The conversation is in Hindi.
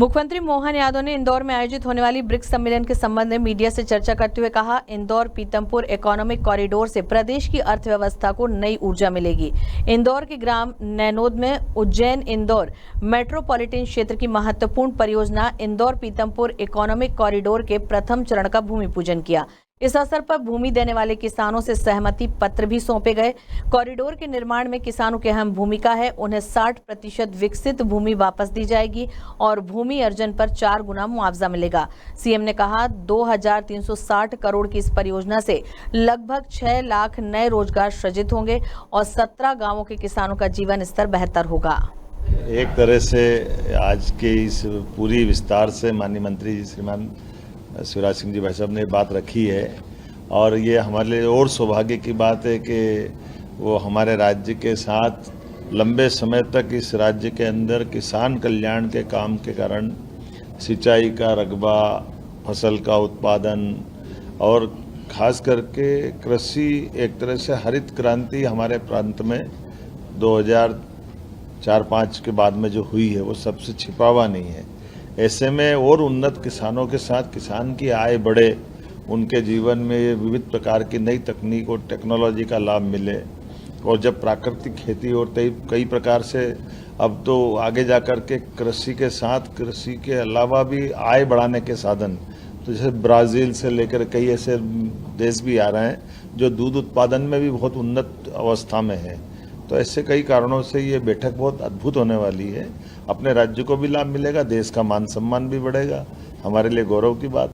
मुख्यमंत्री मोहन यादव ने इंदौर में आयोजित होने वाली ब्रिक्स सम्मेलन के संबंध में मीडिया से चर्चा करते हुए कहा, इंदौर पीतमपुर इकोनॉमिक कॉरिडोर से प्रदेश की अर्थव्यवस्था को नई ऊर्जा मिलेगी। इंदौर के ग्राम नैनोद में उज्जैन इंदौर मेट्रोपॉलिटन क्षेत्र की महत्वपूर्ण परियोजना इंदौर पीतमपुर इकोनॉमिक कॉरिडोर के प्रथम चरण का भूमि पूजन किया। इस अवसर पर भूमि देने वाले किसानों से सहमति पत्र भी सौंपे गए। कॉरिडोर के निर्माण में किसानों की अहम भूमिका है। उन्हें 60% विकसित भूमि वापस दी जाएगी और भूमि अर्जन पर 4 गुना मुआवजा मिलेगा। सीएम ने कहा, 2360 करोड़ की इस परियोजना से लगभग 6 लाख नए रोजगार सृजित होंगे और 17 गांवों के किसानों का जीवन स्तर बेहतर होगा। एक तरह से आज के इस पूरी विस्तार से माननीय मंत्री जी श्रीमान शिवराज सिंह जी भाई साहब ने बात रखी है और ये हमारे लिए और सौभाग्य की बात है कि वो हमारे राज्य के साथ लंबे समय तक इस राज्य के अंदर किसान कल्याण के काम के कारण सिंचाई का रकबा, फसल का उत्पादन और खास करके कृषि, एक तरह से हरित क्रांति हमारे प्रांत में 2004-05 के बाद में जो हुई है वो सबसे छिपा हुआ नहीं है। ऐसे में और उन्नत किसानों के साथ किसान की आय बढ़े, उनके जीवन में विविध प्रकार की नई तकनीक और टेक्नोलॉजी का लाभ मिले और जब प्राकृतिक खेती और कई प्रकार से अब तो आगे जाकर के कृषि के साथ कृषि के अलावा भी आय बढ़ाने के साधन, तो जैसे ब्राज़ील से लेकर कई ऐसे देश भी आ रहे हैं जो दूध उत्पादन में भी बहुत उन्नत अवस्था में है। तो ऐसे कई कारणों से ये बैठक बहुत अद्भुत होने वाली है। अपने राज्य को भी लाभ मिलेगा, देश का मान सम्मान भी बढ़ेगा, हमारे लिए गौरव की बात।